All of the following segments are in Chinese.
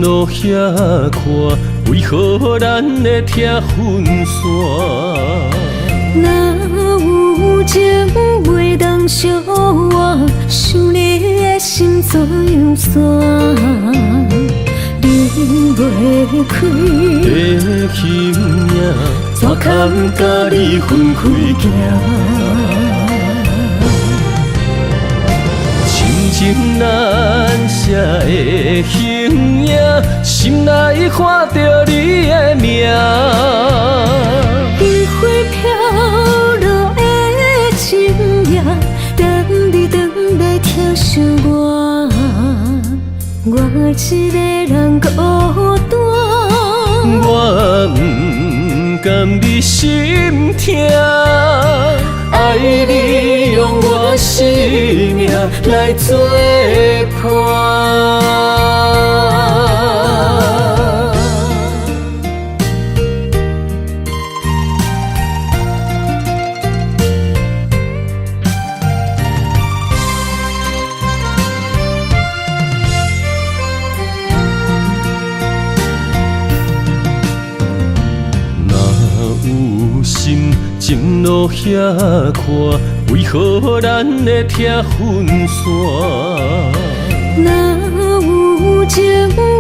前路遐宽，为何咱会拆分散？若有情袂当相换，想你的心怎样散？离袂开的形影，怎堪甲你分开行？亲情难舍的形影，心内看着你的名。烟花飘落的深夜，等你回来疼惜我，我一个人孤单。我不甘你心痛，爱你用我生命来作伴。情路遐宽，为何咱会拆分散？若有情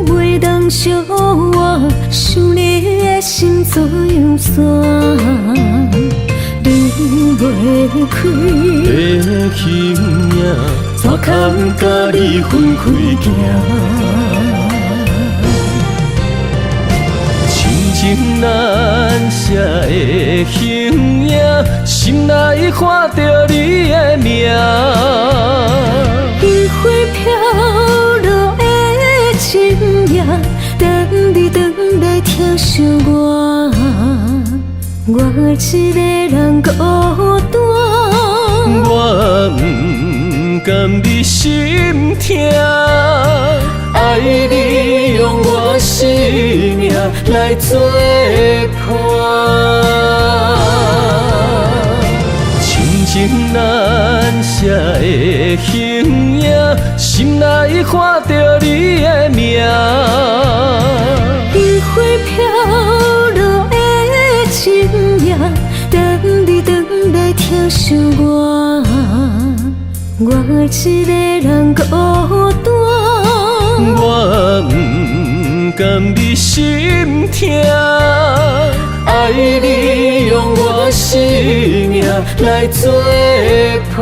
袂当相换，想你的心怎样散？离袂开的形影，怎堪甲你分开行？情难舍的形影，心内看着你的名。烟花飘落的深夜，等你回来疼惜我，我一个人孤单。我不甘你心痛，爱你用我生命来作伴。亲情难舍的形影，心内看着你的名。烟花飘落的深夜，等你回来疼惜我，我一个人孤单。我不甘你心痛，爱你用我生命来作伴。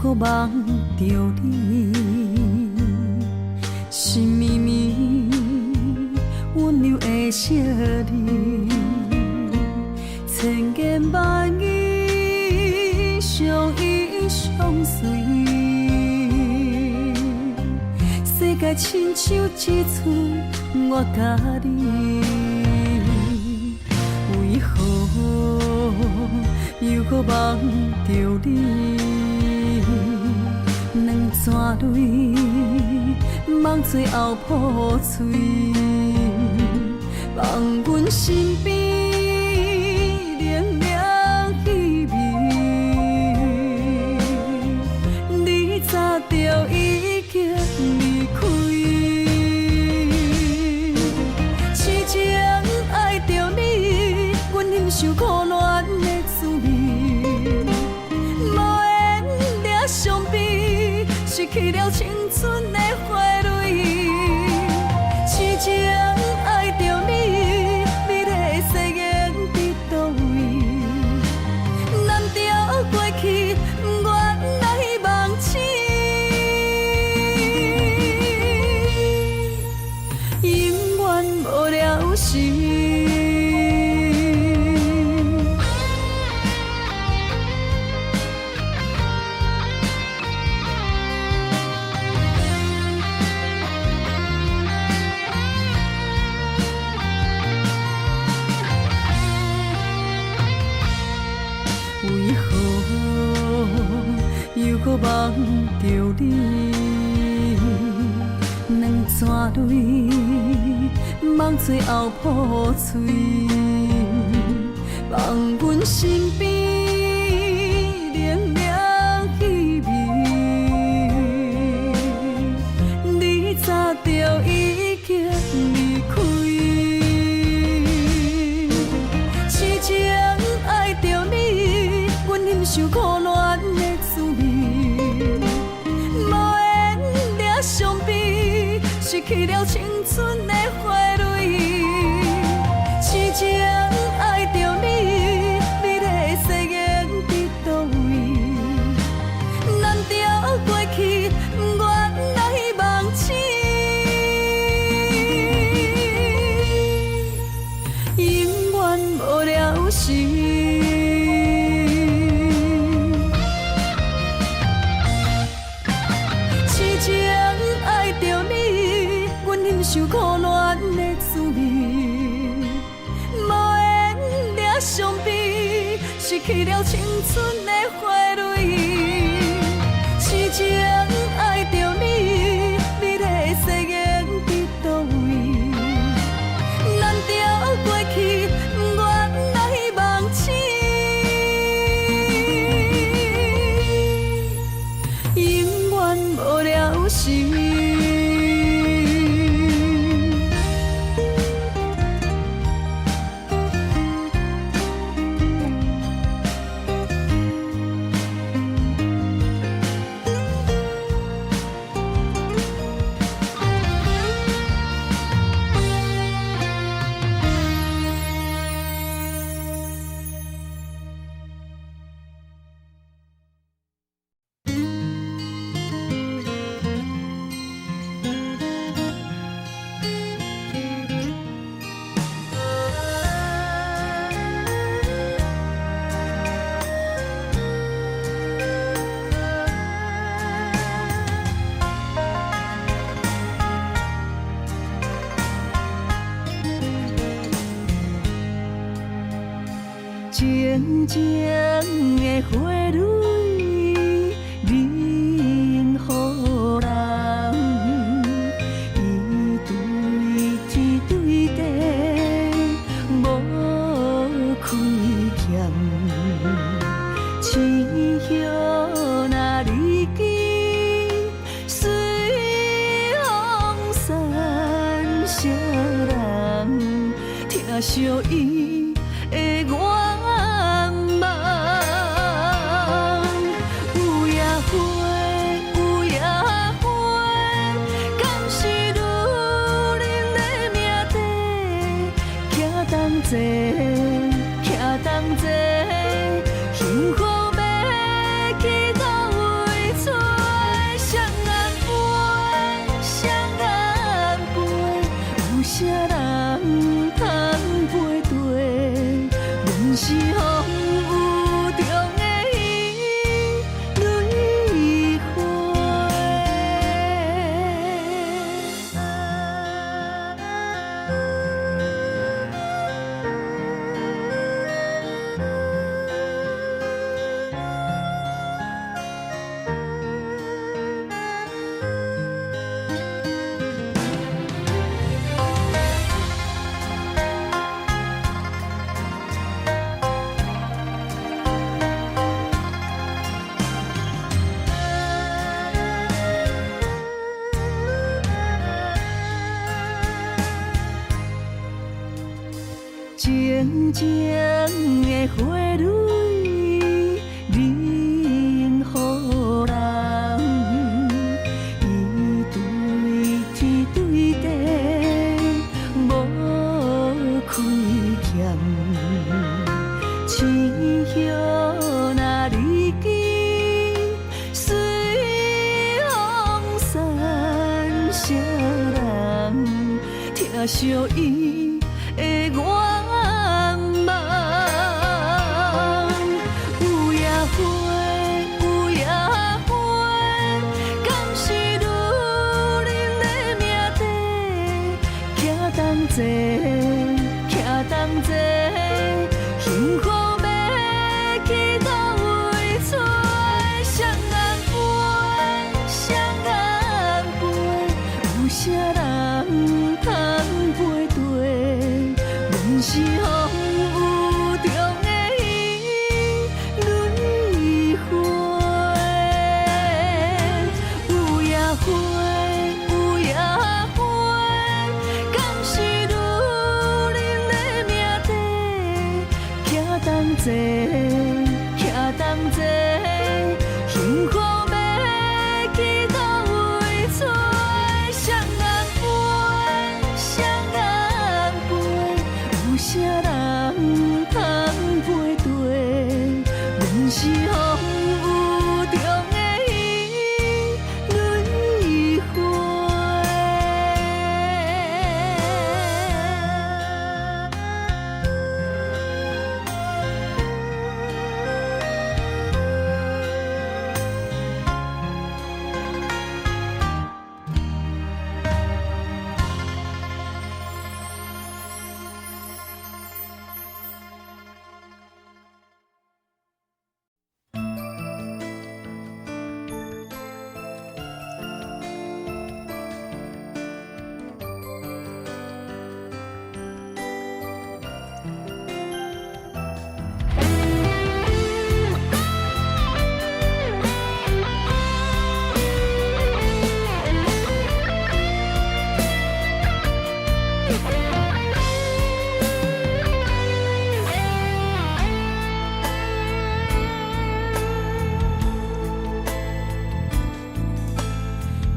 搁梦着你，心绵绵温柔的笑脸，千言万语相依相随，世界亲像一寸我甲你，为何又搁梦着你？两串泪，梦最后破碎，放阮身边冷冷气味。你早就已经离开，痴情爱着你，阮忍受苦恋的滋味，无缘了伤悲。失去了青春的时。为何又搁梦着你？两串泪，梦最后破碎，放阮身边冷冷气味。你早就已经离开，痴情爱着你。阮忍受苦恋的滋味，无缘惹伤悲，失去了青春的花蕊。痴情爱着你，美丽的誓言伫倒位？难调过去，原来梦醒，永远无了时。受苦恋的滋味，无缘惹伤悲，失去了青春的花蕊。痴情爱着你，美丽的誓言伫倒位？难调过去，原来梦醒，永远无了时。静静的花蕊，任予人一对天对地，无开欠。青叶若离枝，随风散，谁人听惜伊的愿望？有野花，有野花，敢是女人的命题？徛同齐，徛同齐，幸福要去倒位找？双眼飞，双眼飞，有啥人通陪对？阮是风雨中的伊蕊花。静静的花蕊，任予人一对天对地，无开欠。青叶若离枝，随风散，谁人听惜伊愿望。有也花，有也花，敢是女人的命题？徛同齐，徛同齐，幸福要去倒位找？双红杯，双红杯，有啥人通配对？阮是风雨中的轮花，有也花，有也花，敢是女人的命题？徛同齐，徛同齐，幸福要去倒位找？双红杯，双红杯，有啥人通配对？阮是风雨中的轮花。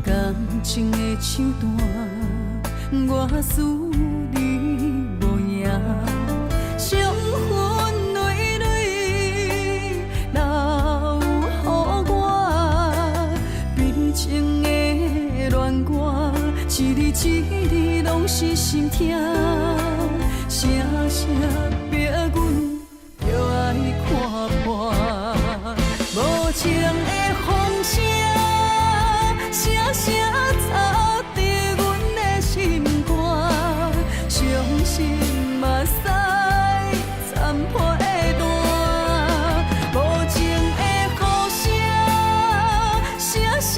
感情的手段，我思你无影，伤痕累累留予我，悲情的恋歌，一字一字拢是心痛，声声逼阮着爱看破，无情的风声。声声吵伫阮的心肝，伤心嘛使残破的烂，无情的雨声，声声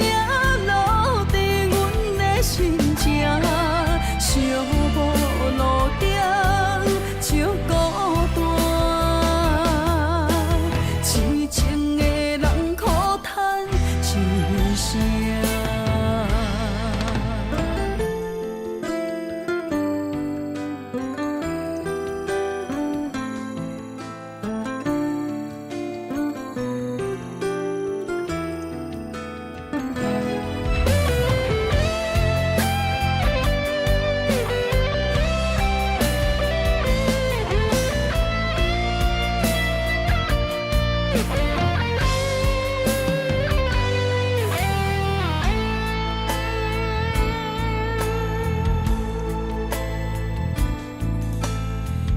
落伫阮的心情，寂寞路顶就孤单，痴情的人苦叹一声。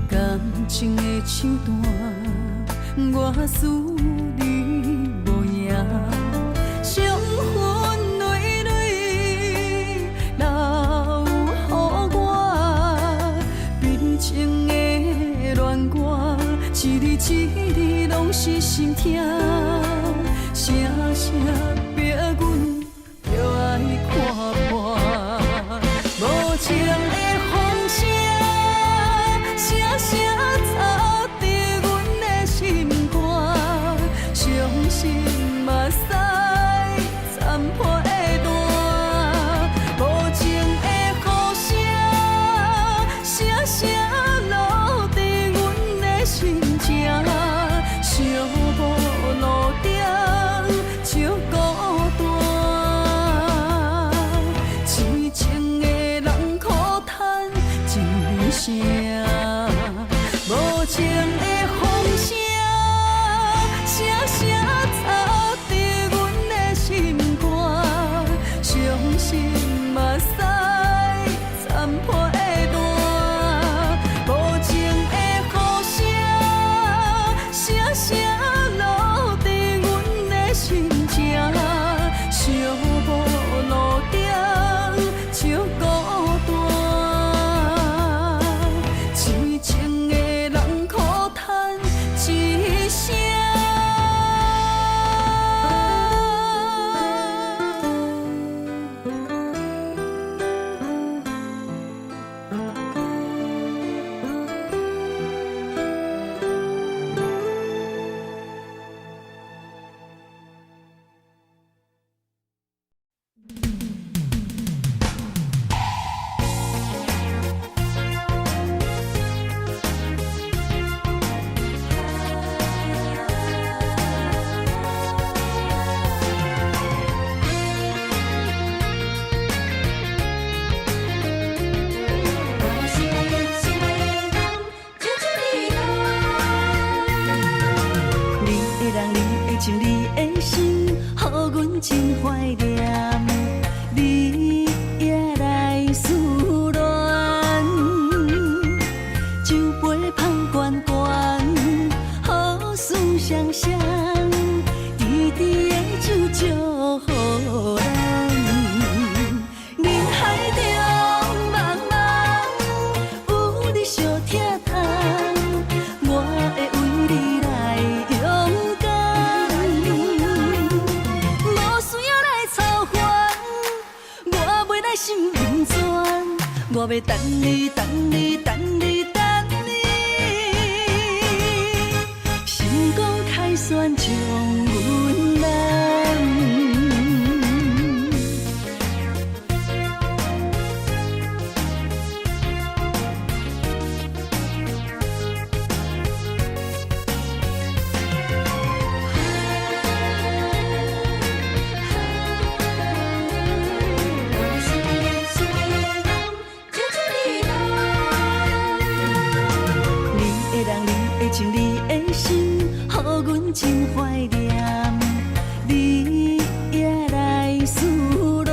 感情的手段，我思你无影，伤痕累累留予我，悲情的恋歌，一字一字拢是心痛，声声逼阮着爱看破，无情的风声。声声吵伫阮的心肝，伤心嘛使残破的烂，无情的雨声，声声落伫阮的心情，寂寞路顶就孤单，痴情的人苦叹一声。无情的风声，声声吵伫阮的心肝，伤心嘛使残破的烂，无要等你，等你，等你，等你，成功开选将阮揽。情你的心，予阮真怀念，你也来思恋。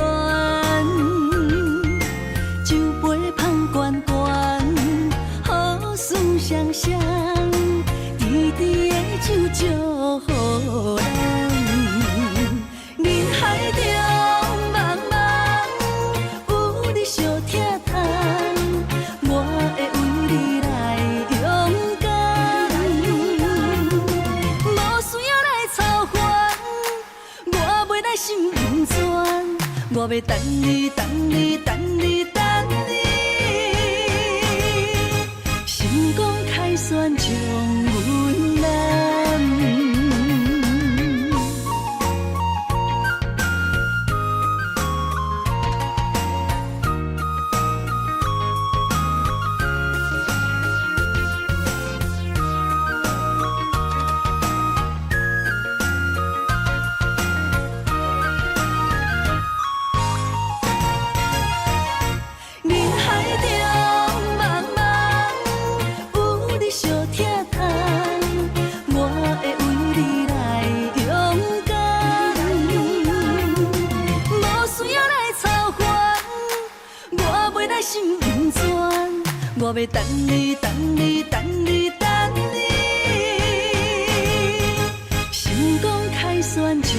酒杯捧悬悬，好事双双，甜甜的酒祝福咱。人海中茫茫，有你相疼痛，我会为你来勇敢。心不全，我要等你，等你，等你，等你，成功开选将阮揽。心不全，我要等你，等你，等你，等你，成功开选将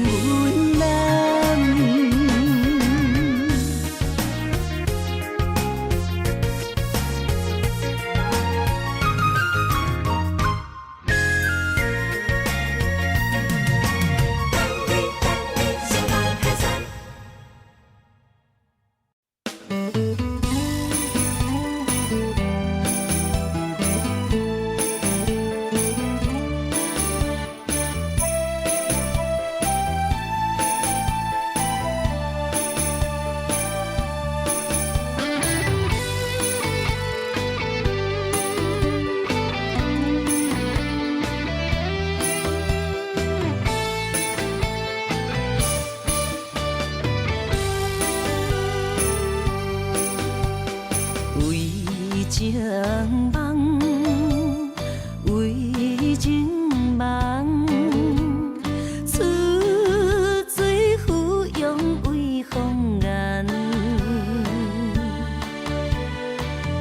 阮揽。情梦，为情梦，出水芙蓉为风眼，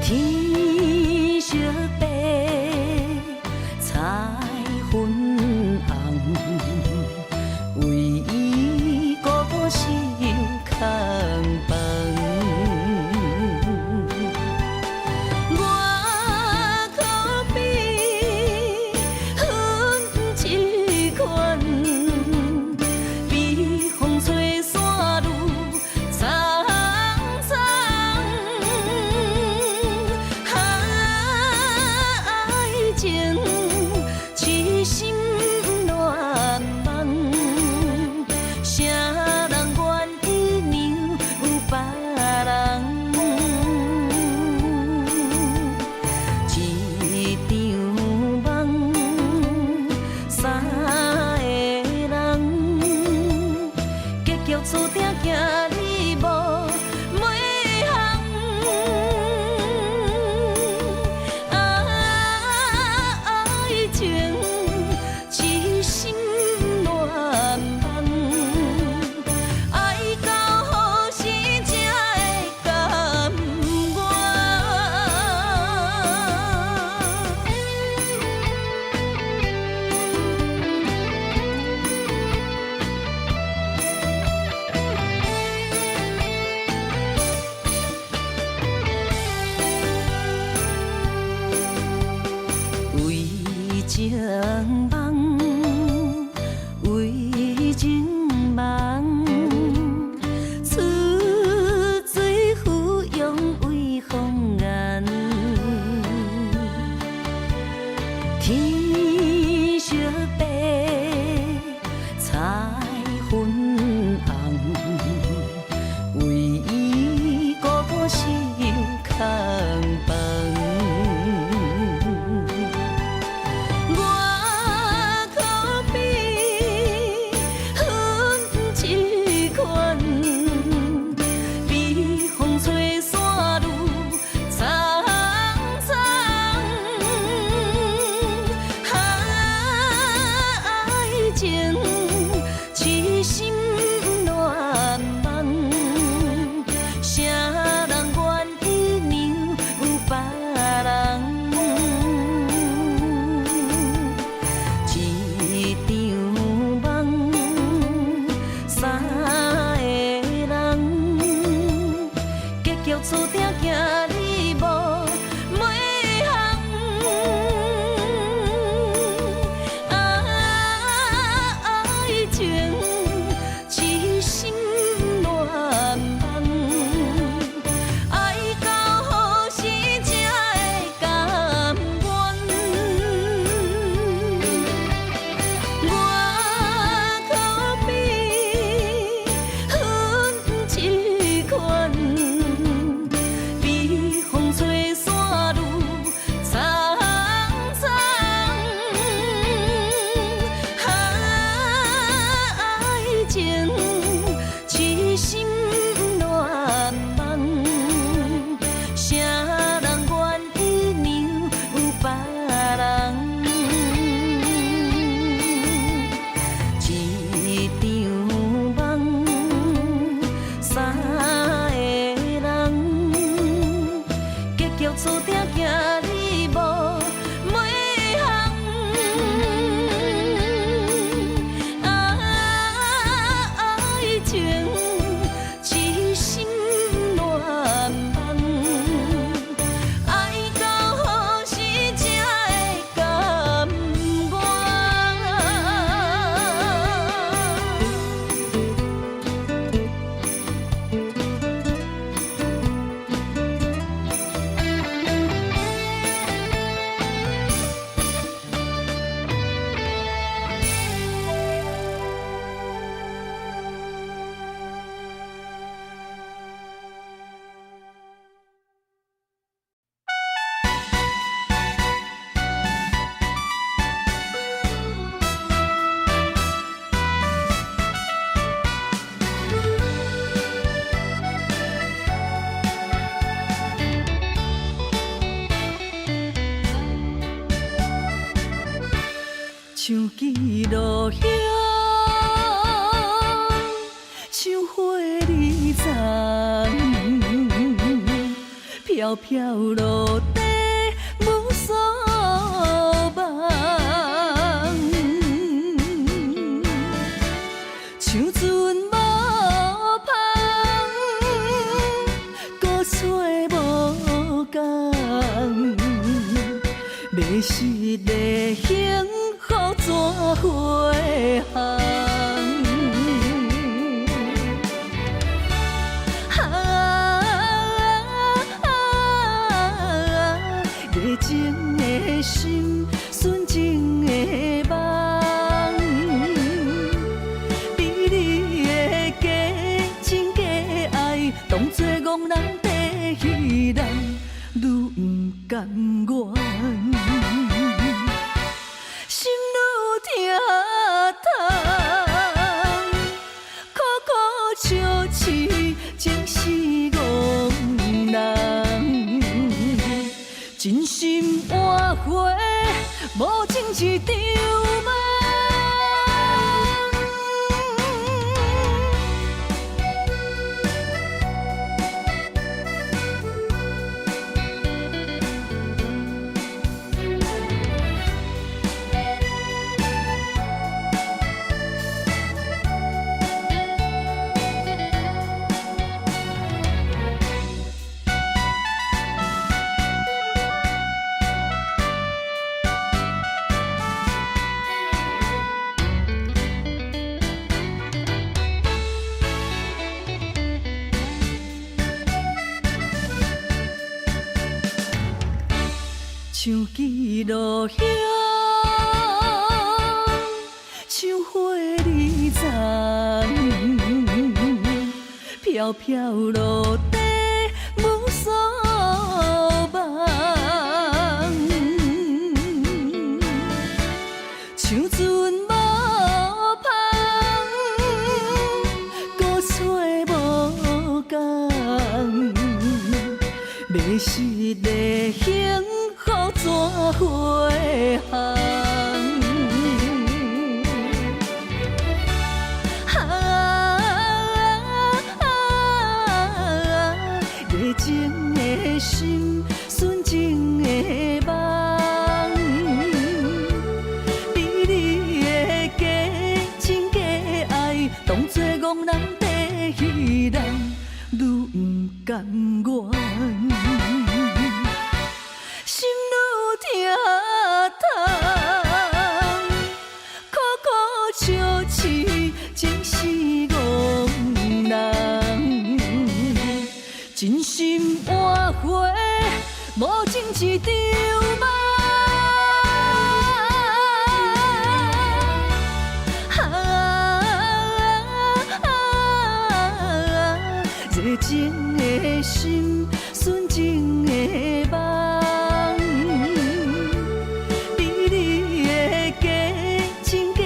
天色白，彩云红，为伊孤身空房。放。我可比云一款，比风吹散愈苍苍。爱情痴心乱梦，啥人愿意让有别人？一场梦，三个人，结局注定行你无尾行。爱情痴心乱梦，爱到何时才会甘愿？我可比云一款，比风吹散愈苍苍。爱情痴心乱梦，啥人愿意让有别人？一场梦，三个人，结局注定行你无尾行。爱情痴心乱梦，爱到何时才会甘愿？像枝落叶，像花儿丛，飘飘落地无所望。像船无帆，搁吹无共，迷失的幸福怎回航？热情的心，纯情的梦，比你的假情假爱，当作憨人地戏人，愈不甘愿。心愈疼痛，苦苦笑痴，情是憨人。真心换回无情一场梦。像枝落叶，像花儿丛，飘飘落地无所实的幸福怎回航？热情的心，纯情的梦，比你的假情假爱，当作憨人在戏人，愈不甘愿，心愈疼痛，苦苦笑痴，情是憨人。真心换回无情一场梦，热情的心，纯情的梦，比你的假情假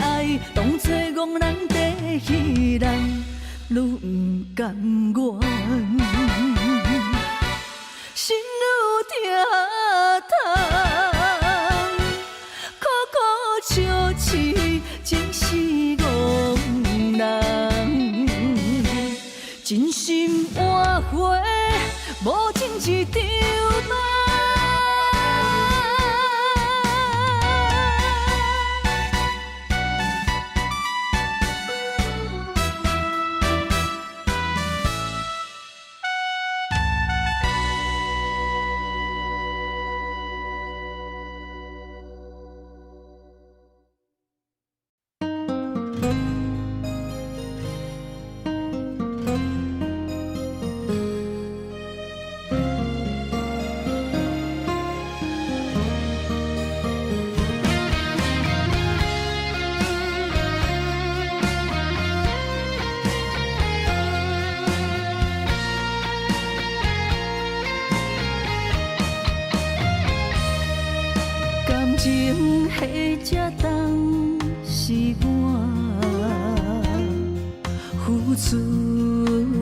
爱，当作憨人在戏人，愈不甘愿。心愈疼痛，苦苦笑痴，情是憨人。真心换回无情一场梦。情迄只重是我付出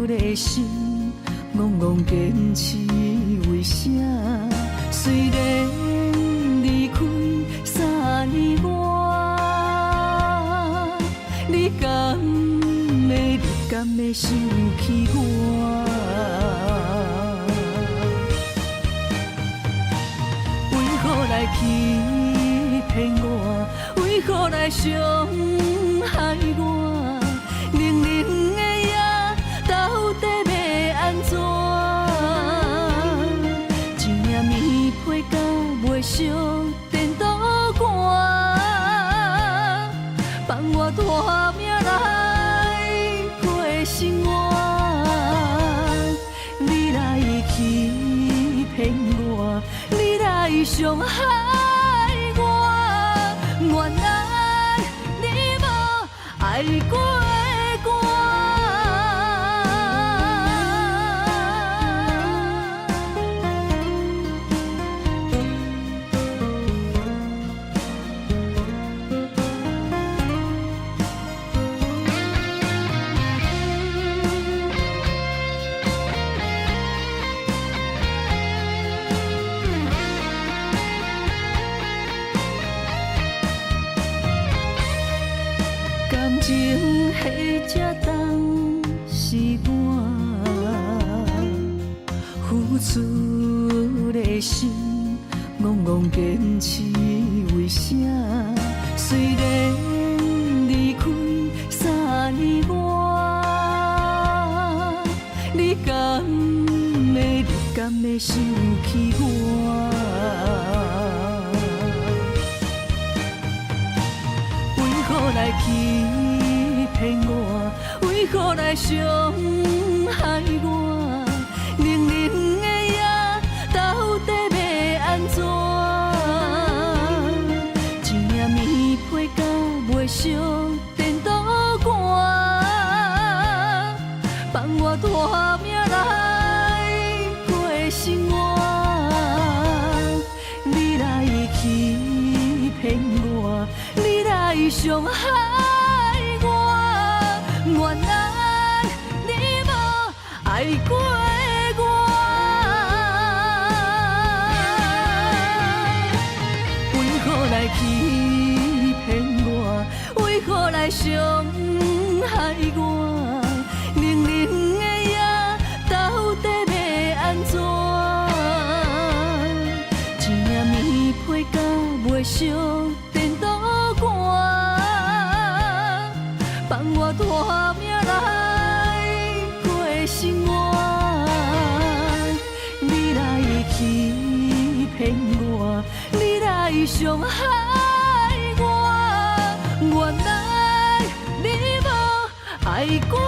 的心，憨憨坚持为啥？虽然离开3年外，你敢会想起我？为何来欺骗我？为何来伤害我？冷冷的夜，到底要安怎？一领棉被甲袂烧电倒寒，放我拖命来过生活。你来欺骗我，你来伤害我，原来你无爱过我。感情迄只重是我付出的心，憨憨坚持为啥？虽然离开3年外，你敢会想起我？为何来欺骗我？为何来伤害我？冷冷的夜，到底要安怎？一领棉被甲袂烧电倒寒，放我拖命来过生活。你来欺骗我，你来伤害我，原来你无爱过。月烧颠倒寒，放我拖命来过生活。你来欺骗我，你来伤害我，原来你无爱过我。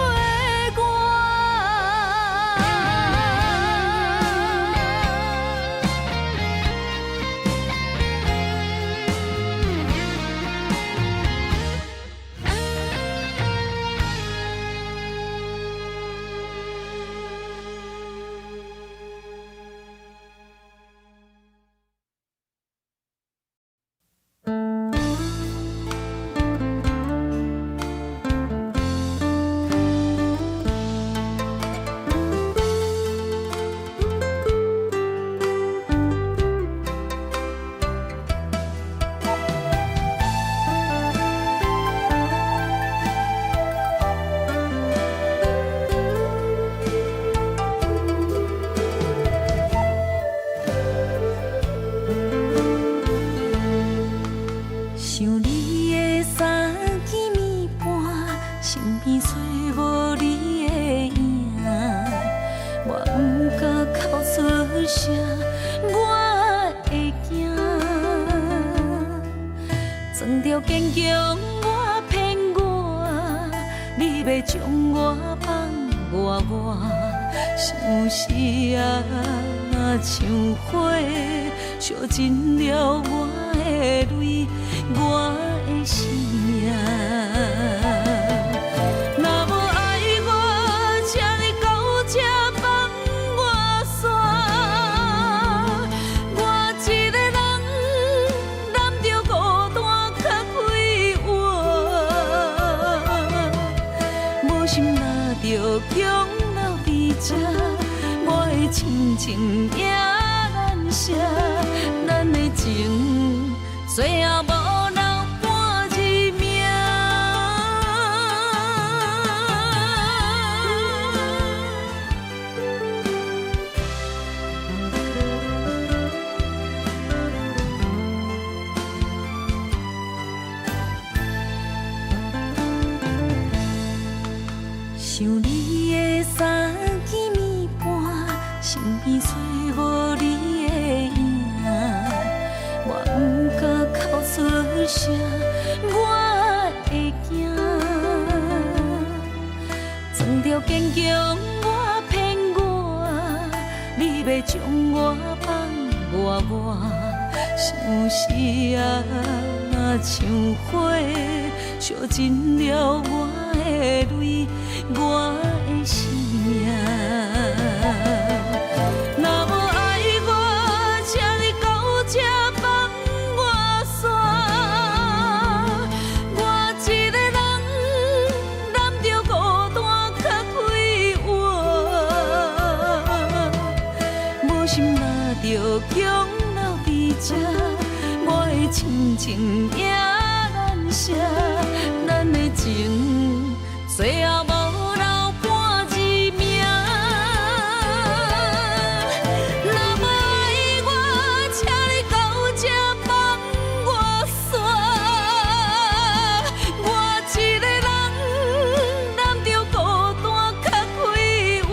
坚强，我骗我，你要将我放我，想死啊，像火烧尽了我的泪，我的生命。若无爱我，请你到这放我煞。我一个人揽着孤单较快活，无心若着强留伫这，我的亲情也难舍，咱的情最后无留半一命。想你的三更暝半，身边找无你的影，我不敢哭出声，我会惊。装着坚强，我骗我，你要将我放我，想死啊，像火烧尽了我的泪，我的生命。若无爱我，请你到这放我煞。我一个人揽着孤单较快活，无心若着强留伫这，我的亲情也难舍，咱的情最后无留半一命。若无爱我，请你到这放我煞。我一个人揽着孤单较快活，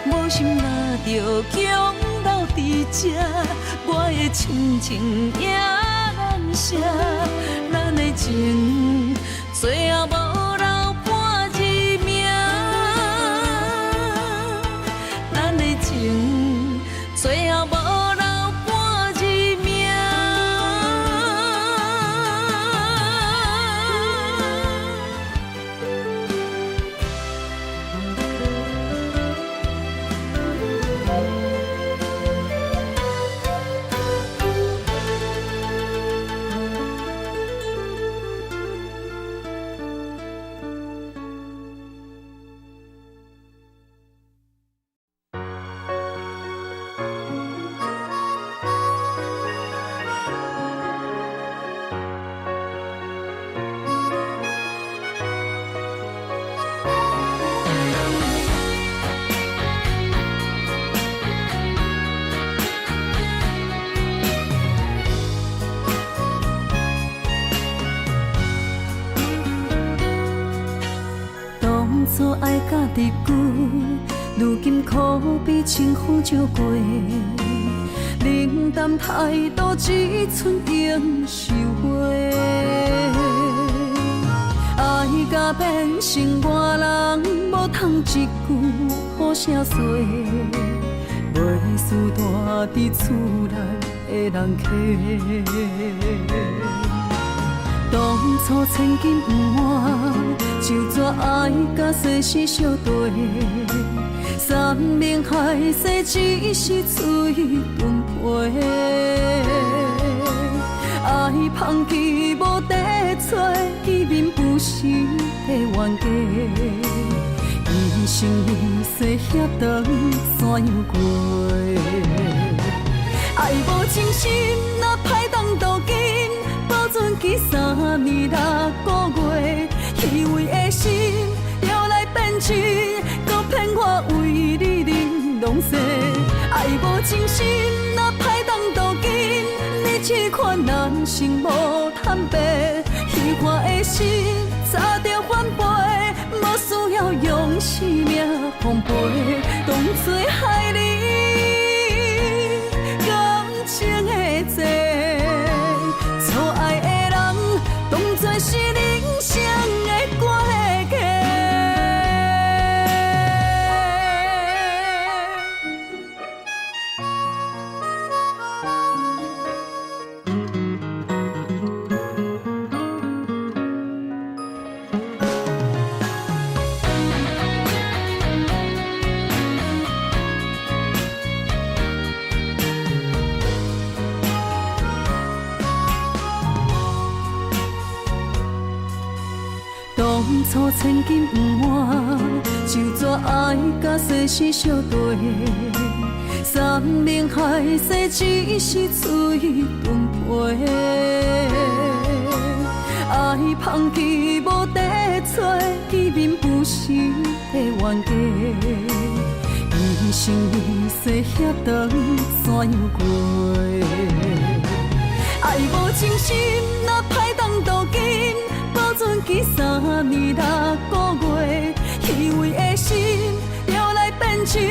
无心若着强留伫这，我的亲情也难舍，咱的情最后无留半一命，咱的情最后无留半一命。爱甲伫久，如今可比清风照过。冷淡态度只剩永收回。爱甲变成外人，无通一句好声说。袂输大伫厝内的人客。当初千金不换，就怎爱甲世事相对？山盟海誓只是嘴顿皮，爱放弃无地找，见面不是的冤家。一生一世遐长山犹过，爱无真心，若歹当渡金。保存记3年6个月，虚伪的心了来变真，搁骗我为你玲珑色。爱无真心，若歹当渡金，你这款人生无坦白，虚幻的心早着反背，无需要用生命奉陪，当作害你感情的债。错爱的人，当作是人生的过客。当初千金不换，就怎爱甲世事相对？山盟海誓只是嘴顿皮，爱放弃无地找，见面不是的冤家。一生一世遐长山犹过，爱无真心，若歹当渡金。保存记3年6个月，虚伪的心了来变真，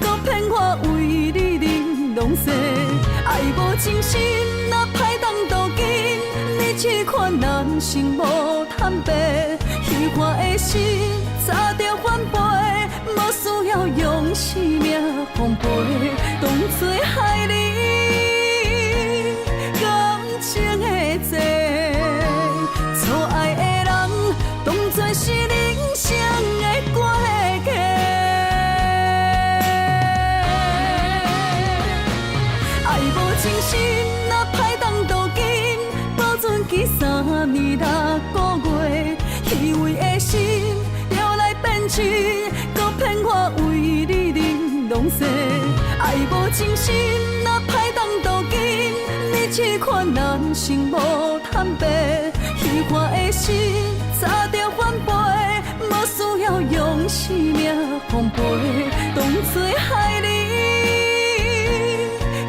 搁骗我为你玲珑色。爱无真心，若歹当渡金，你这款人生无坦白，虚幻的心早着反背，无需要用生命奉陪，当作害你感情的债。错爱的人，当作是人生的过客。爱无真心，若歹当渡金，保存记3年6个月，虚伪的心了来变真，搁骗我为你玲珑色。爱无真心，若歹当渡金，你这款人生无坦白。虚幻的心早着反背，无需要用生命奉陪，当作害你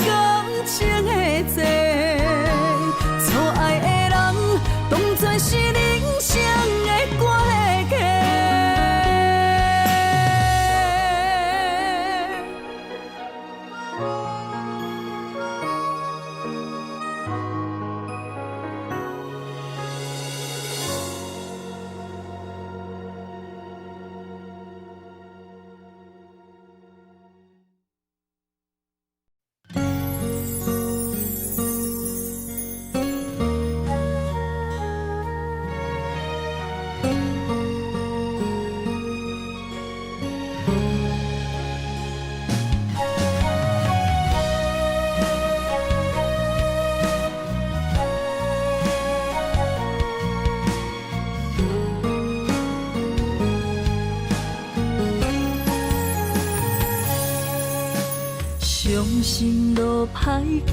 感情的债。错爱的人，当作是人生的过客。伤心路歹行，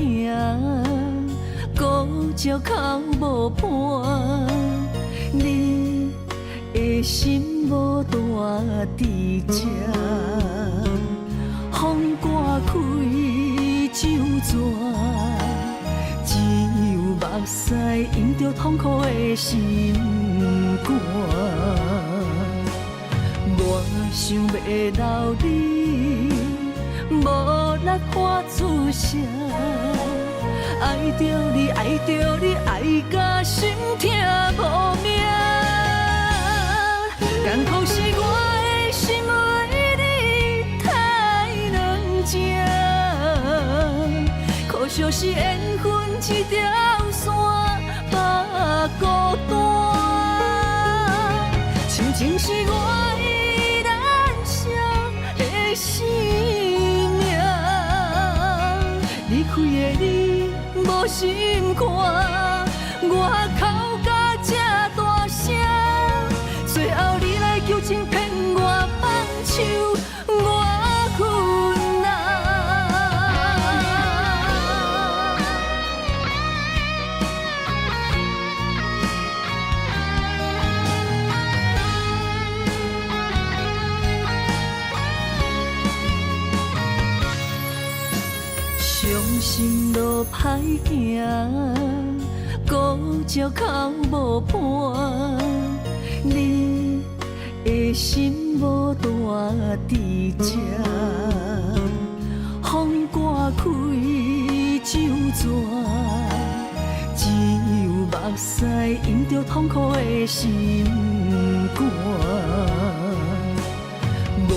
孤照口无伴，你的心无大伫这，风刮开酒泉，只有目屎引着痛苦的心肝。想要留你，无力发出声。爱着你，爱着你，爱甲心痛无命。艰苦是我的心为你太软情，可惜是缘分一条线把孤单。亲情是我依然伤的生命，离开的你无心看，我哭甲这大声，最后你来求情骗我放手，我困难。伤心路歹行，孤寂哭无伴，你的心无大伫这，风刮开酒泉，只有目屎淹着痛苦的心肝。我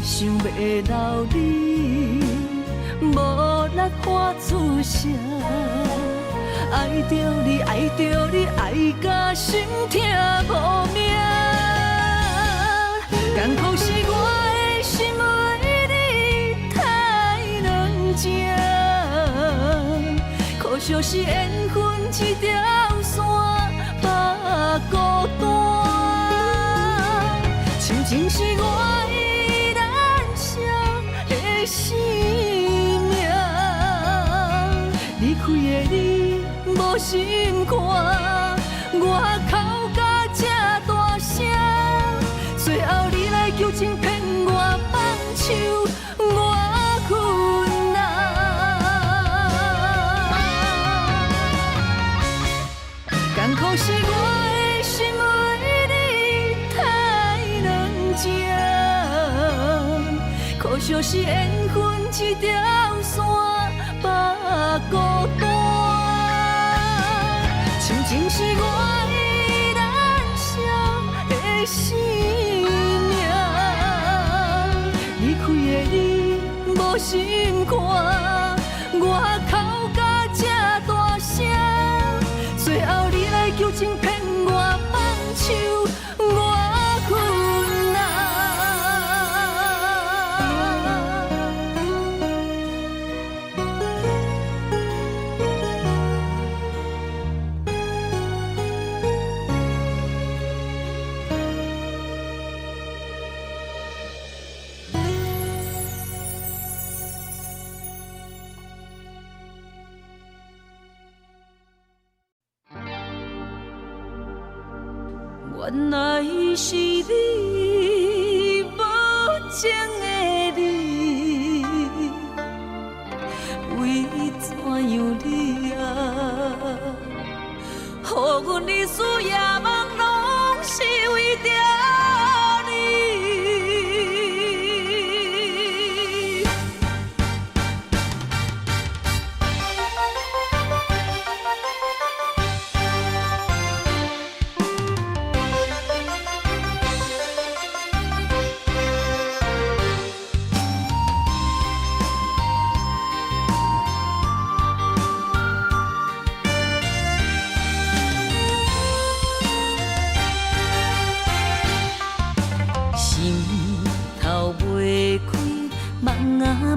想要留你，无力发出声。爱着你，爱着你，爱甲心痛无命。艰苦是我的心为你太软情，可惜是缘分一条线把孤单。亲情是我依然伤的生命，离开的你无心看，我哭甲这大声，最后你来求情骗我放手，我困难。艰苦是我的心为你太软情，可惜是缘分一条线把孤单。亲情是我依然伤的生命，离开的你无心看，我哭甲这大声，最后你来求情骗我放手，我困难。原来是你无情的你，为怎样你啊？予阮日思夜梦拢是为着你。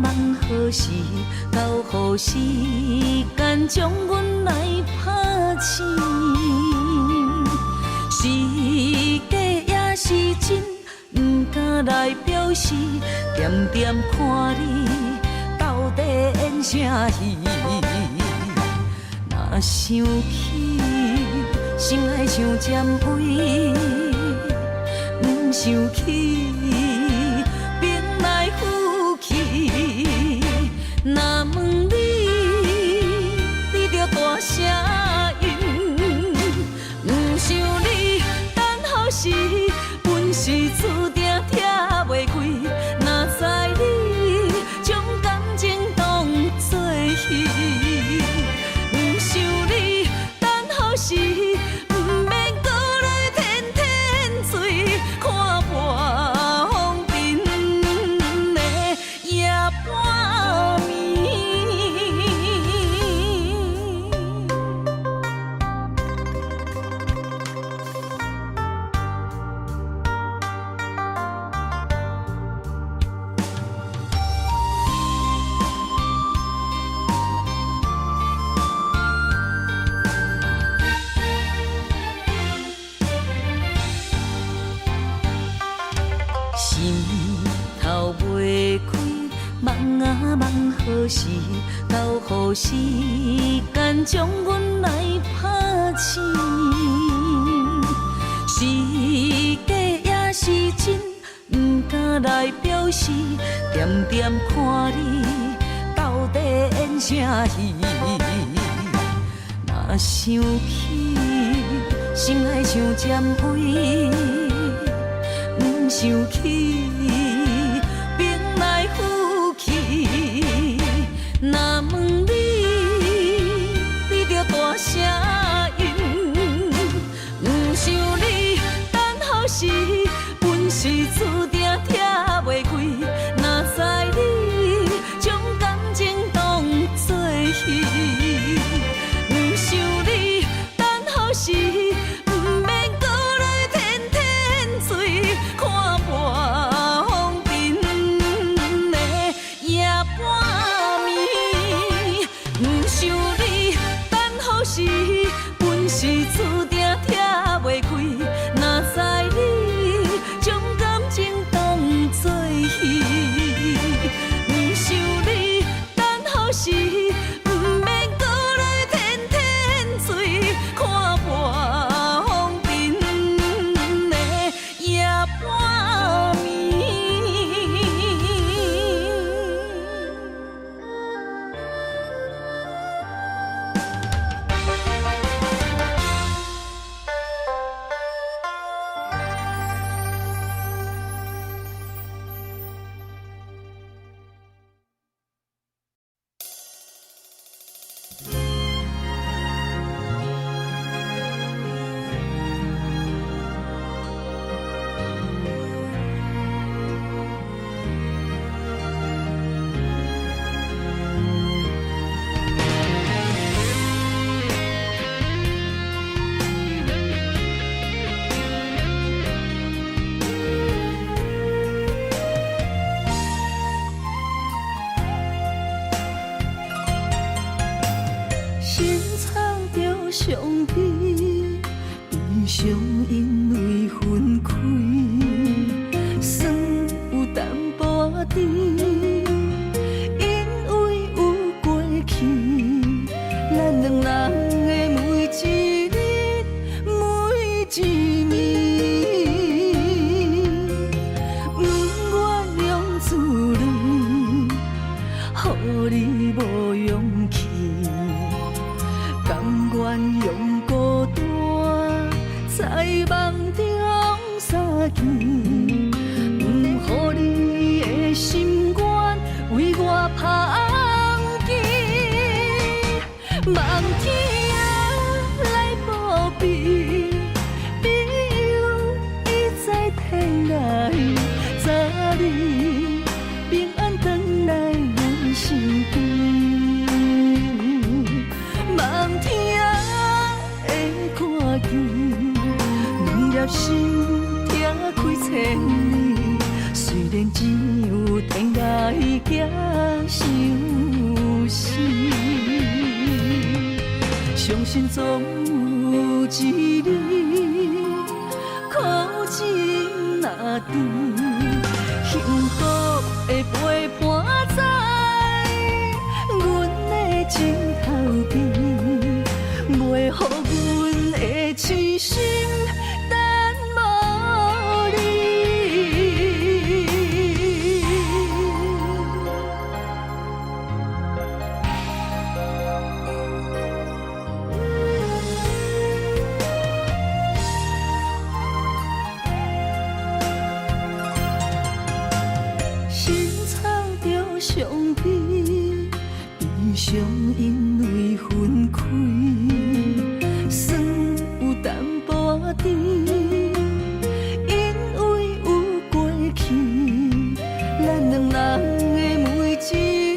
梦何时到？何时间将阮来拍醒？是假也是真，不敢来表示。点点看你到底演啥戏？若想起，心爱像尖位，不想起。兵来虎去，若问你着大声应。不想你等候时，阮是注定听袂开。望何时到予时间将阮来拍醒？是假也是真，不敢来表示，点点看你到底演啥戏。若想起，心爱像尖位，不想起，兵来虎去。若问你，你着大声应，不想你等候时，本是注定拆袂开。若知你将感情当作戏，不想你等候时，不免搁来天天醉，看破风尘的夜半暝。不想你等候时，本是注定拆袂开。若知你将感情当作戏，不想你等候时，不免搁来天天醉，看破风尘的夜半暝。心藏着伤悲，悲伤因为分开，酸有淡薄甜，因为有过去，咱两人的每一日每一暝，不愿用自泪，予你无勇气。甘愿用孤单，在梦中相见，不予你的心愿为我芳枝。梦天来报备，朋友已在天外，早日平安回来阮身边。梦听会看见，两粒心拆开千里。虽然只有天涯行相思，相信总有一日，苦尽那甜，幸福的陪伴在阮的枕头边。袂予阮的痴心等无你。心藏着伤悲，悲伤因为分开。酸有淡薄甜，因为有过去，咱两人的每一日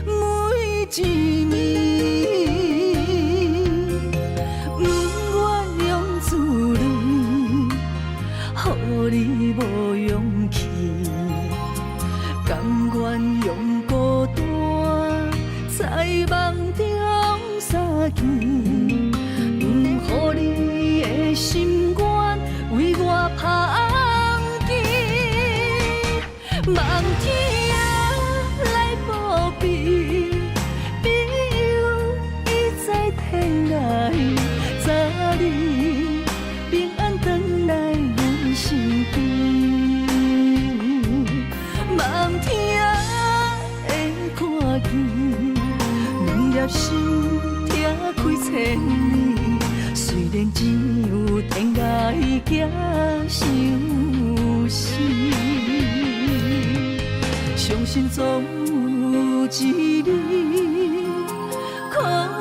每一暝，不愿用自泪，予你无勇气，甘愿用孤单，在梦中相见。予你的心愿为我芳枝，梦天来报两粒心拆开千里，虽然只有天涯行相思，相信总有一日，苦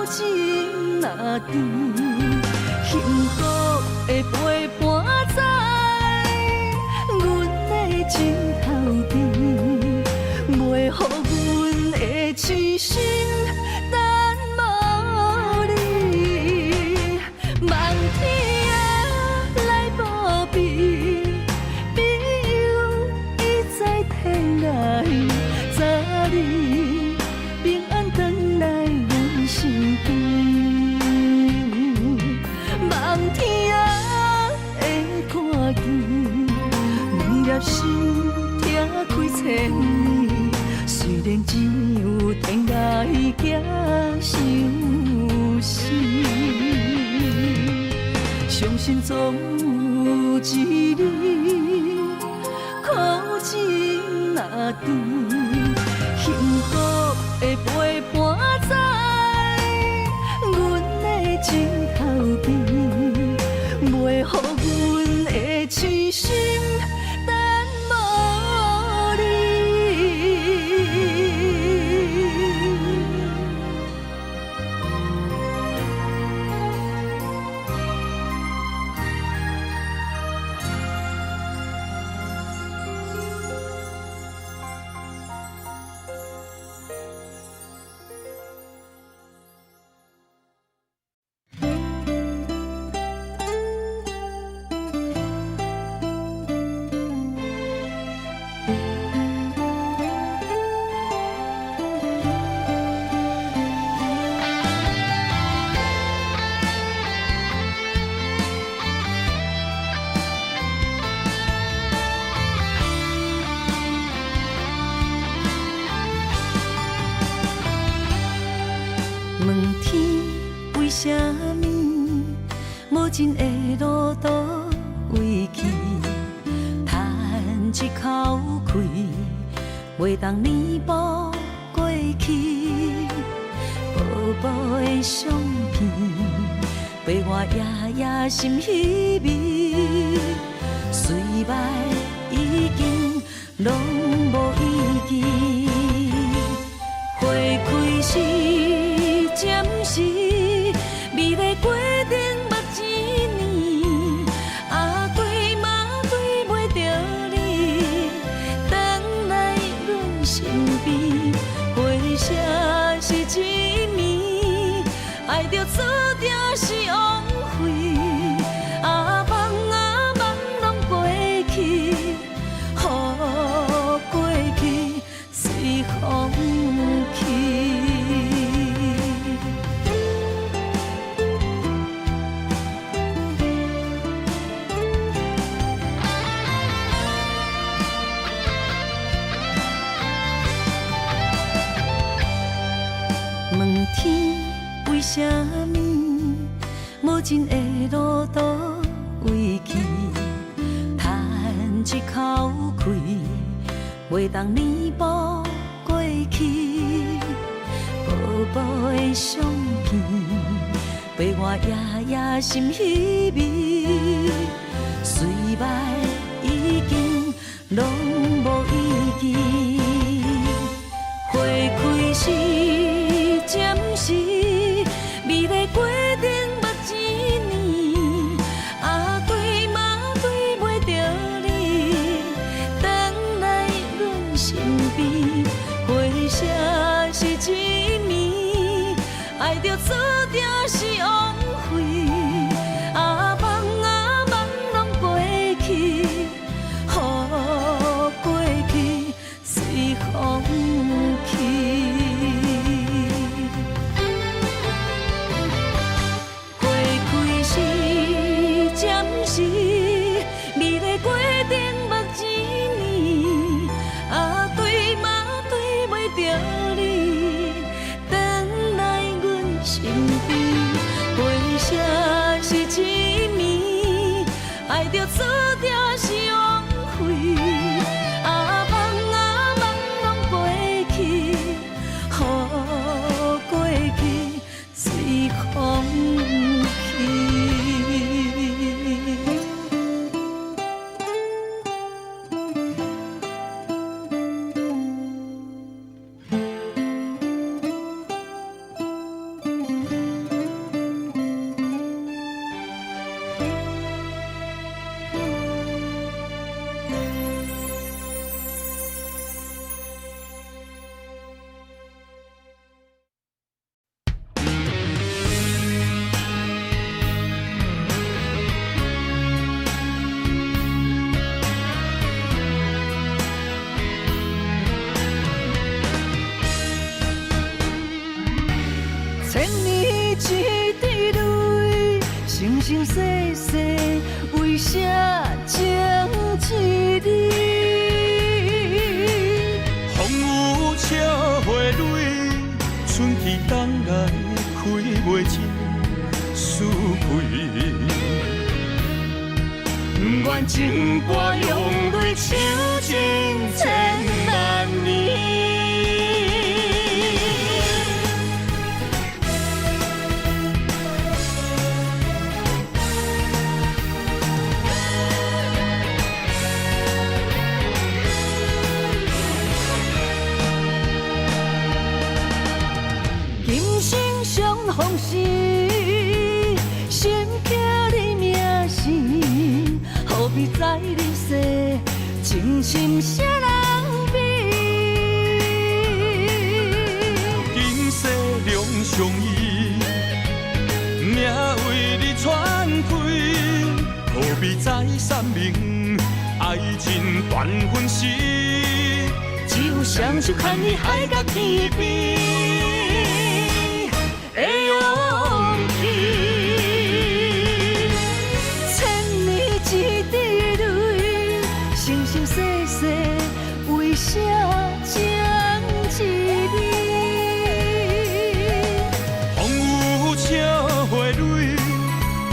情若甜，幸福的陪伴在阮的枕头边，袂予阮的痴心等无你。望天啊来保庇，庇佑伊在天涯，早日平安回来阮身边。望天啊会看见，两粒心拆开千里，虽然只有天涯行相思，相信总有一日，苦情若甜，幸福的陪伴在阮的枕头边，袂予阮的痴心等无你。问天为什么无情的路倒位去？叹一口气，袂当弥补过去。薄薄的相片，陪我夜夜心稀微。虽然已经拢无意义，花开时暂时，美丽过程目一年，对嘛对袂着你，等来阮身边，回声是一暝，爱着注定是枉费，梦拢过去，予过去随风去。问天为什么无情的路倒位去？叹一口气，袂当弥补过去。薄薄的相片，陪我夜夜心稀微。虽然已经拢无意义，花开时暂时，美丽过程目一年，对嘛对袂着你，等来阮身边，回声是一暝，爱着注定是枉费，梦拢过去，予过去随风去。花开时暂时，美丽过程目一年，对嘛对袂着你，等来阮身边，回声是一暝，爱着注定是枉费，梦拢过去。啥情一日？风雨车花蕊，春去冬来开袂尽思开。不愿情歌用泪唱尽千万年。今生相逢时，心刻你名字，何必在你世，情深啥人比？今世两相依，命为你传开，何必再三明？爱情断分时，只有双手牵你海角天边的勇气。千年一滴泪，生生世世为啥情一日？风雨车花蕊，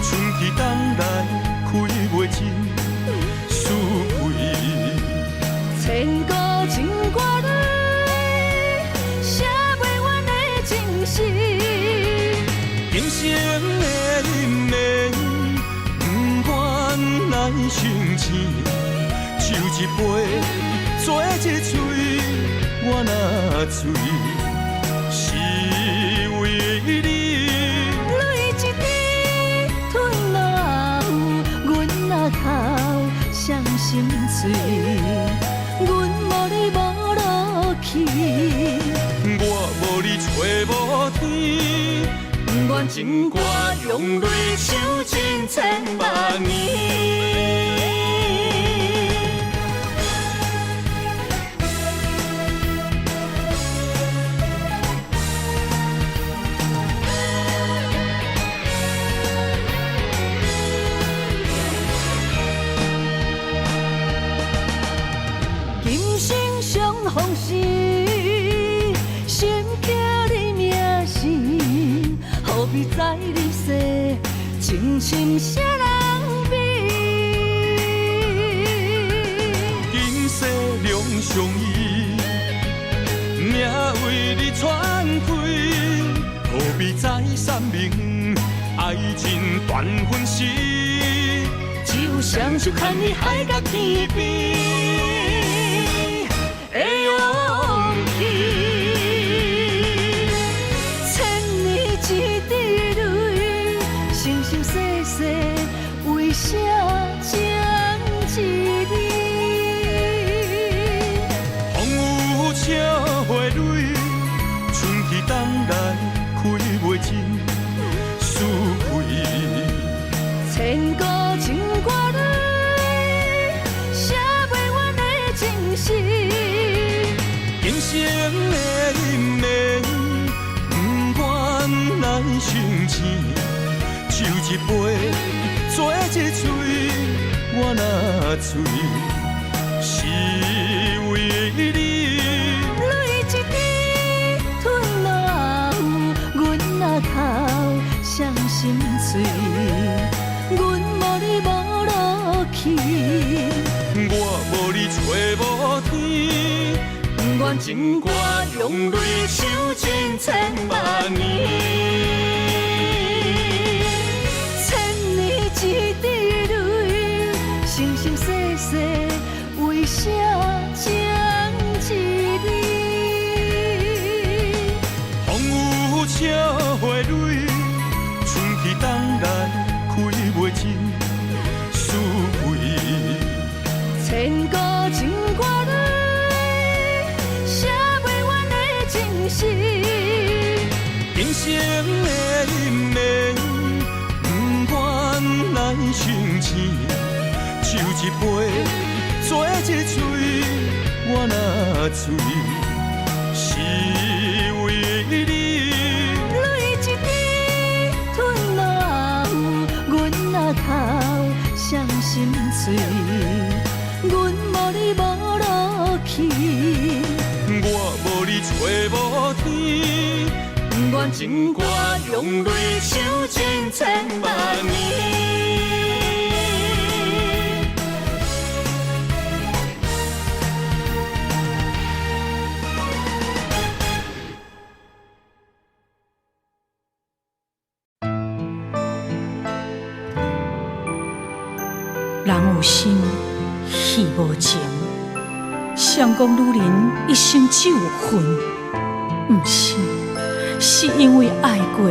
春去冬来开袂尽思开。千古情歌里，写袂完的情诗。今生的忍耐，不愿来生钱，酒一杯，做一嘴，我若醉，是为你。泪一滴吞落喉，阮若哭伤心碎，阮无你无落去，我无你找无天。不愿情歌用泪唱尽千万年。今生相逢时，心刻你名字，何必在你世，情深啥人比？今世两相依，命为你传开，何必再三明？爱情断分时，只有双手牵你海角天边的勇气。千年一滴泪，生生世世为啥情一日？风雨车花蕊，春去冬来开袂尽思开。千古情歌里，写袂完的情诗。今生的忍耐，不愿来生钱，酒一杯，做一嘴，我若醉，是为你。泪一滴吞落喉，阮若哭伤心碎，阮无你无落去，我无你找无天。不愿情歌用泪唱尽千万年。千年一滴泪，生生世世为啥情一日？风雨车花蕊，春去冬来开袂尽思开。千古情歌里，写袂完的情诗。今生的忍耐，不愿来生钱，酒一杯，做一嘴，我若醉，是为你。泪一滴吞落喉，阮若哭伤心段情歌，用泪唱千千万年。人有心，戏无情。相公女人一生只有恨，不是，是因为爱过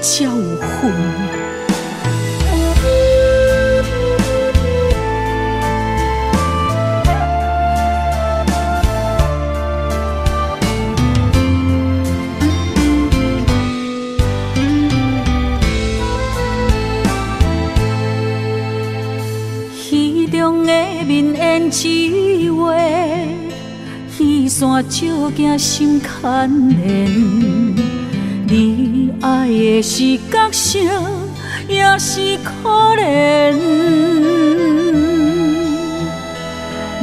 才有恨。戏中的面演一话，戏线照镜心牵连。你爱的是角色，也是可怜。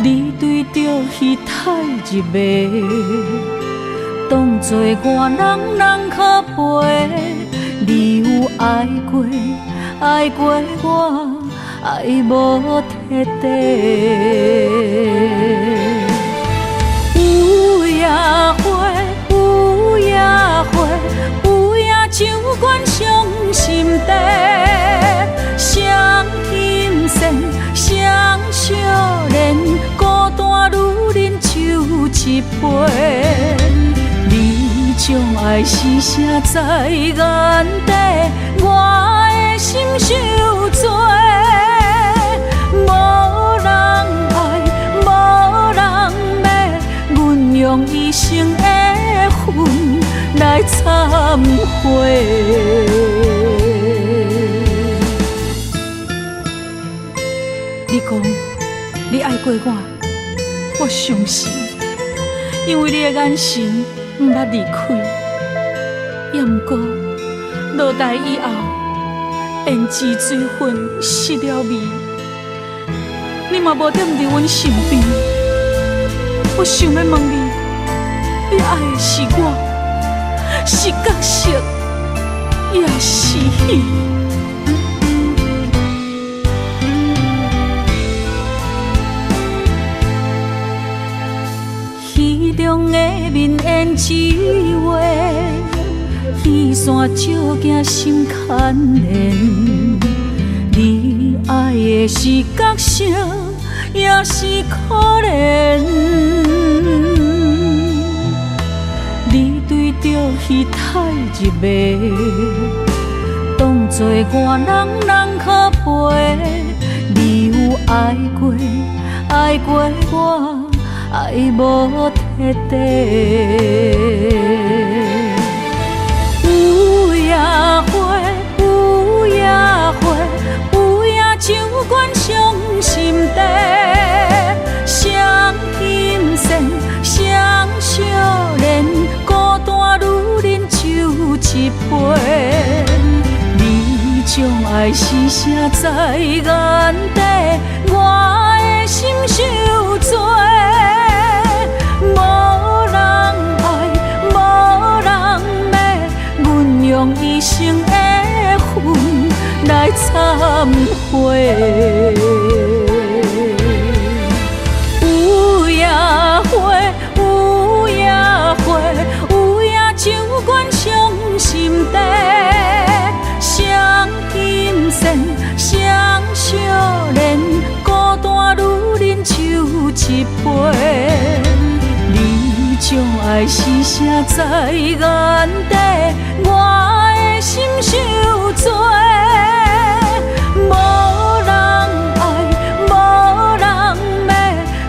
你对着戏太入迷，当作我人可陪。你有爱过，爱过我。爱无彻底，有夜花，有夜花，有夜酒馆伤心地，双心线，双少年，孤单女人酒一杯。你将爱是写在眼底，我的心受罪。用一生的恨来忏悔。你讲你爱过我，我相信，因为你的眼神不捌离开。也不过落台以后，胭脂水粉失了味，你嘛无踮伫阮身边。我想要问你，你爱的是我，是角色，也是戏。戏中的面演一话，戏线照镜心牵连。你爱的是角色，也是可怜。你对着戏太入迷，当作我人可陪。你有爱过，爱过我，爱无彻底。有夜花，有夜花，有夜酒馆伤心地。双心线，双少年，孤单女人酒一杯。你将爱是写在眼底，我的心受罪。无人爱，无人骂，阮用一生的恨来忏悔。有夜花，有夜花，有夜酒馆伤心地。双心线，双少年，孤单女人酒一杯。你将爱是写在眼底，我的心受罪。无人爱，无人骂，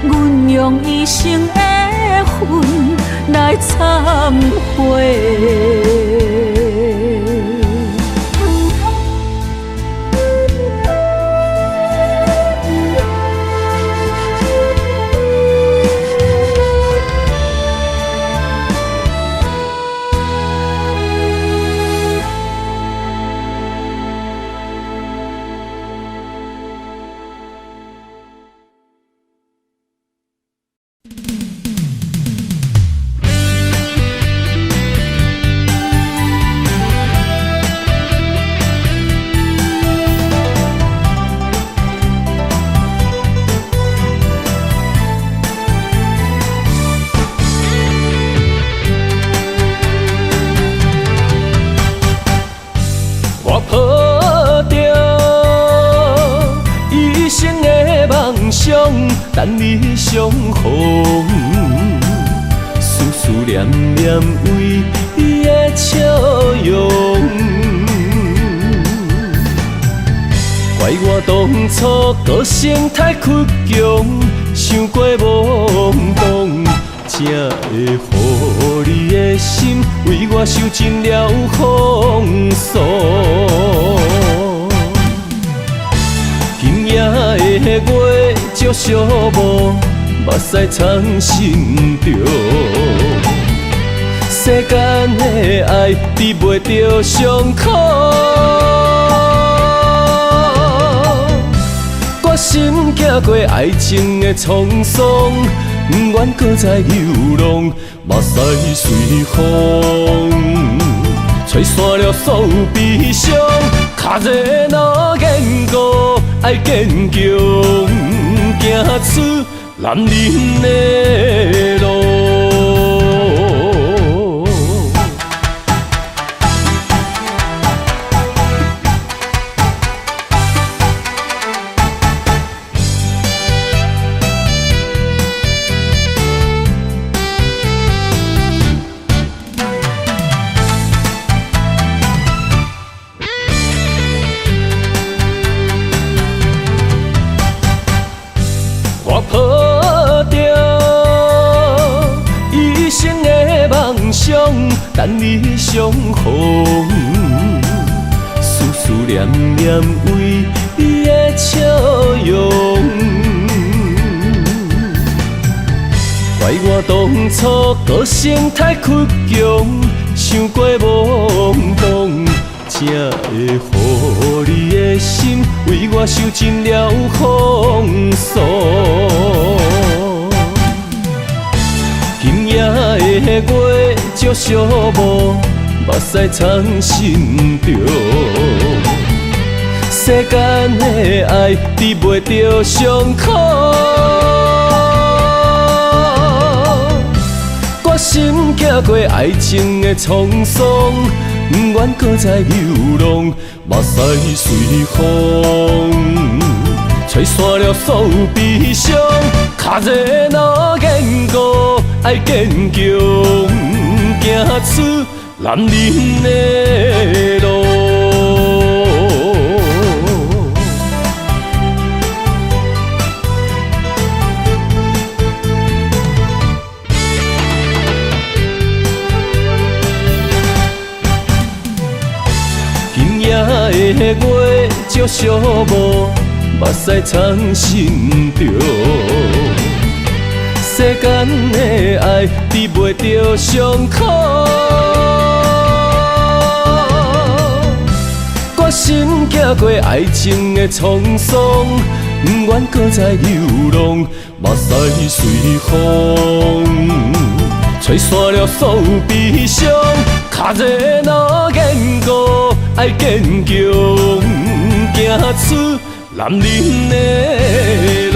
阮用一生的恨来忏悔。等你相逢。思思念念为伊的笑容，怪我当初个性太倔强，想过懵懂，才会予你的心为我受尽了风霜。今夜的月照寂寞，目屎藏心中。世间的爱治袂着伤苦，决心行过爱情的沧桑，不愿搁再流浪，目屎随风，吹散了所有悲伤。脚热若坚固，爱坚强，行出男人的路。我抱着一生的梦想，等你相逢。思思念念为伊的笑容，怪我当初个性太倔强，想过懵懂，才会予你的心为我受尽了风霜。今夜的月照寂寞，目屎藏心中。世间的爱治袂着伤苦，决心行过爱情的沧桑，不愿搁再流浪，目屎随风，吹散了所有悲伤。脚热若坚固，爱坚强，行出男人的路。今夜的月照寂寞，目屎藏心中。世间的爱治袂着伤苦，决心行过爱情的沧桑，不愿搁再流浪，目屎随风，吹散了所有悲伤。脚热若坚固，爱坚强，行出男人的路。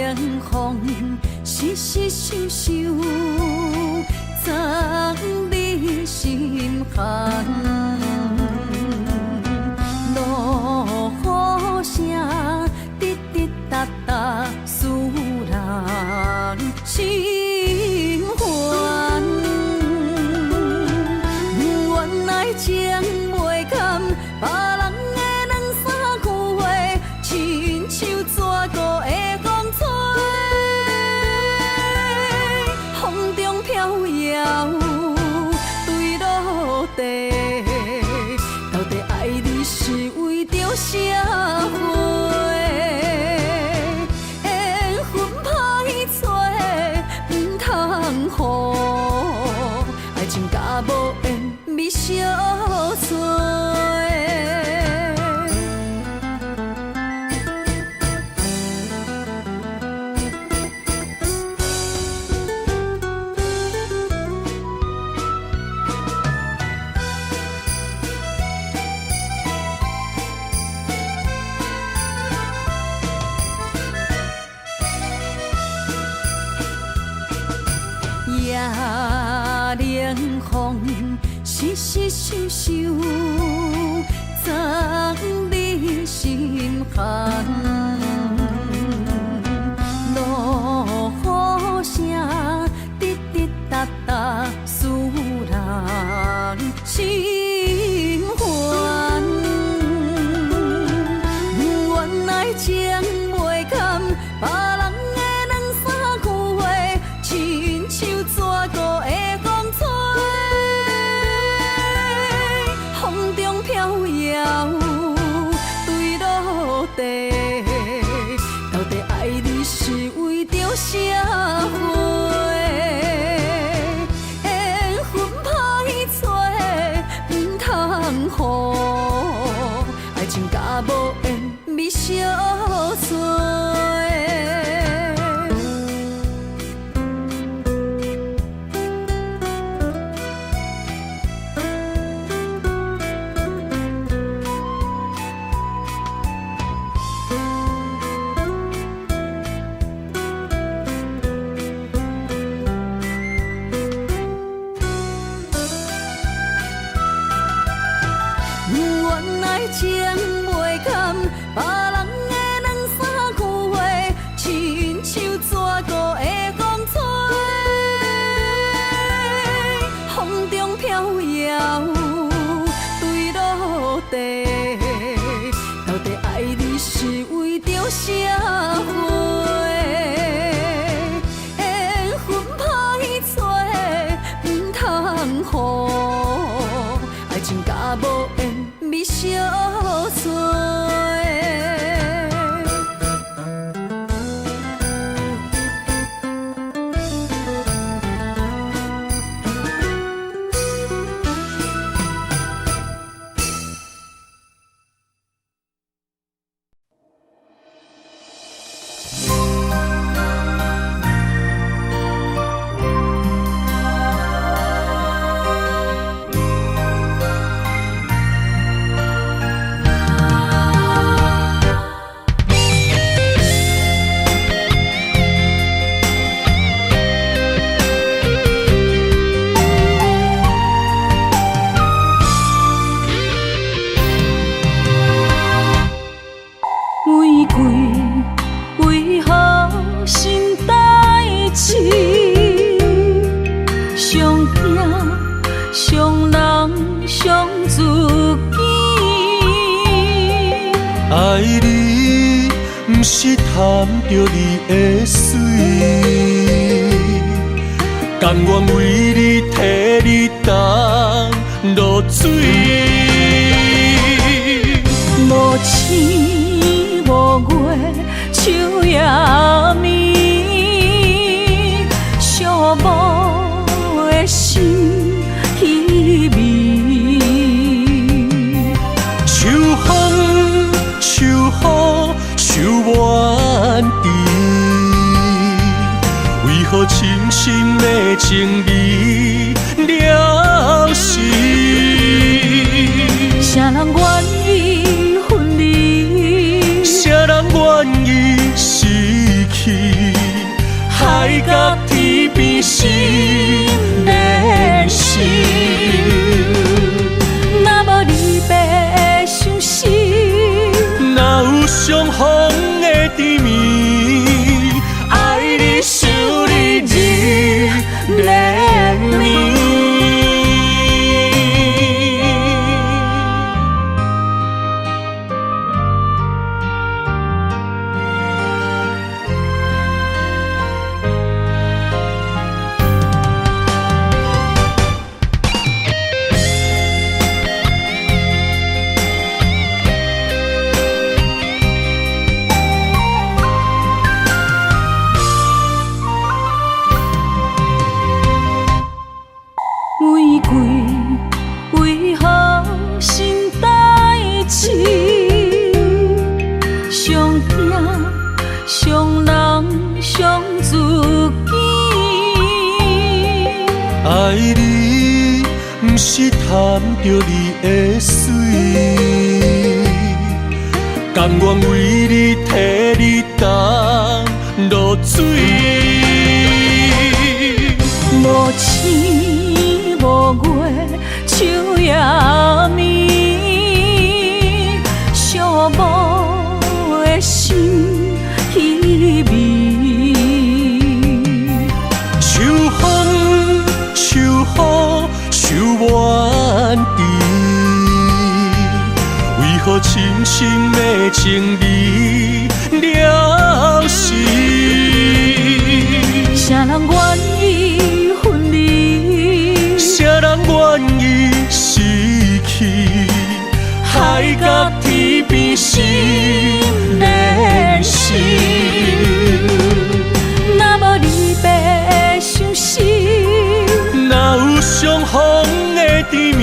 冷风细细想想，藏你心坎。落雨声滴滴答答，使人心烦。原来情袂堪，别人的两三句话，亲像纸糊的风吹。是想想，藏你心坎。落雨声，滴滴答答，使人心烦。原来情袂堪，别人的两三句话，亲像蛇孤的风吹，风中飘摇，坠落地。到底爱你是为着社会？缘分歹找，唔通予爱情甲无缘咪相随。原来情袂堪，别人的两三句话，亲像蛇孤的风吹，风中飘摇，坠落地。到底爱你是为着社会？缘分歹找，唔通予爱情甲无缘咪相随。玫瑰为何心代志？上惊上人上自己。爱你，不是贪着你的水，甘愿为你替你担落水。无星无月，秋夜暝，寂寞的心稀微。秋风秋雨秋怨滴，为何深深的情义了时？啥人愿意分离？谁人愿意失去？海角天边心连心。若无离别伤心，哪有相逢的甜蜜？爱你想你日连绵。玫瑰为何心代志？上惊上人上自己。爱你，不是贪着你的水，甘愿为你替你担落水。无星无月，秋夜暝，寂寞的心稀微。秋风秋雨秋满地，为何深深的情意了时？谁人愿意分离？谁人愿意失去？海角天边心连心。若无离别伤心，哪有相逢的甜蜜？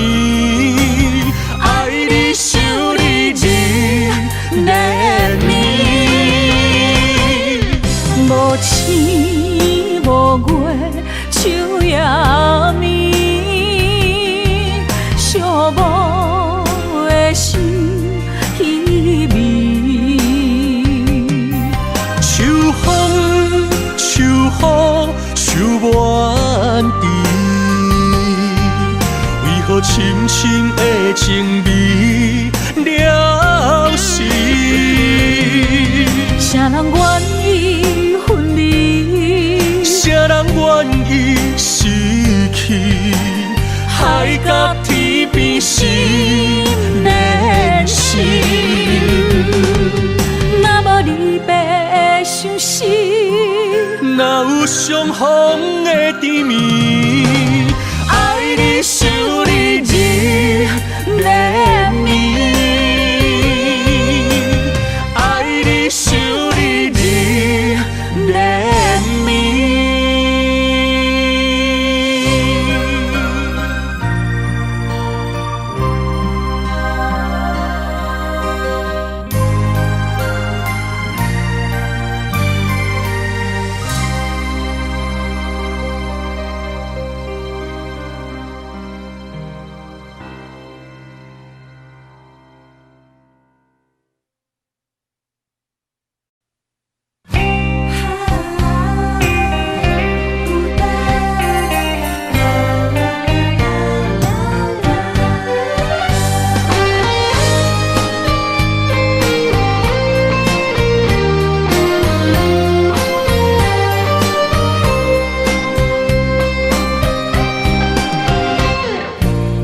爱你想你日连绵。无星无月，秋夜暝，寂寞的心稀微。秋风秋雨秋满地，为何深深的情味了时？谁人愿意分离？谁人愿意失去？海角天边心连心。若无离别伤心，哪有相逢的甜蜜？爱你想你日连绵，爱你想你日连绵。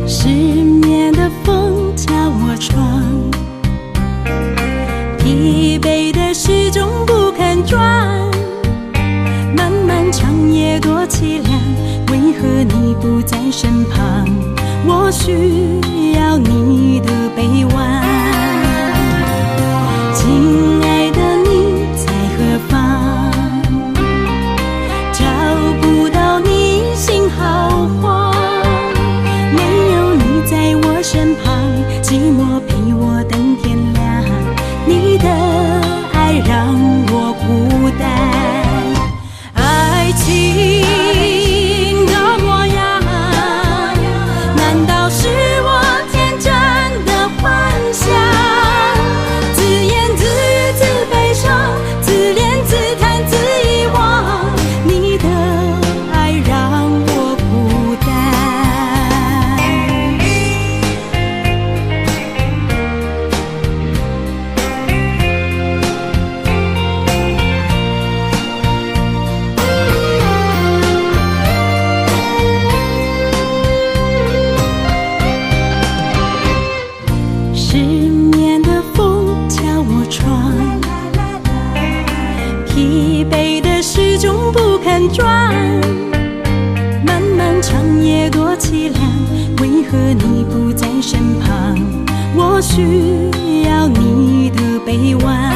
失眠的风敲我窗，疲惫的时钟不肯转，漫漫长夜多凄凉，为何你不在身旁？我需要你的臂弯，亲爱的你在何方？找不到你心好慌，没有你在我身旁，寂寞陪我等天亮，你的爱让我孤单，爱情的模样，难道是我天真的幻想？自言自语自悲伤，自怜自叹自遗忘，你的爱让我孤单。失眠的风敲我窗，疲惫的时钟不肯转，漫漫长夜多凄凉，为何你不在身旁？我需要你的臂弯，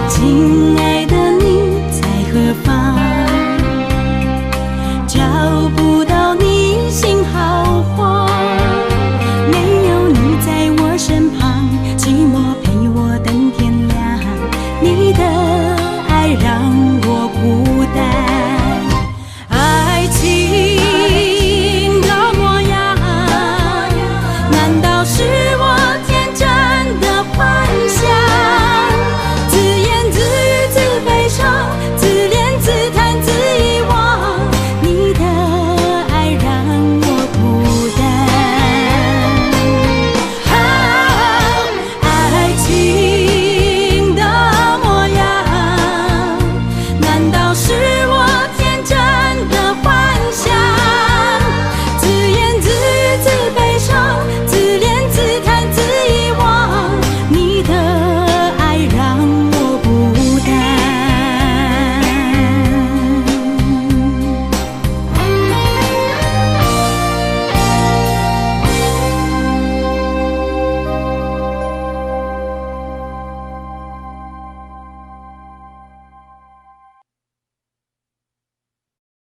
亲爱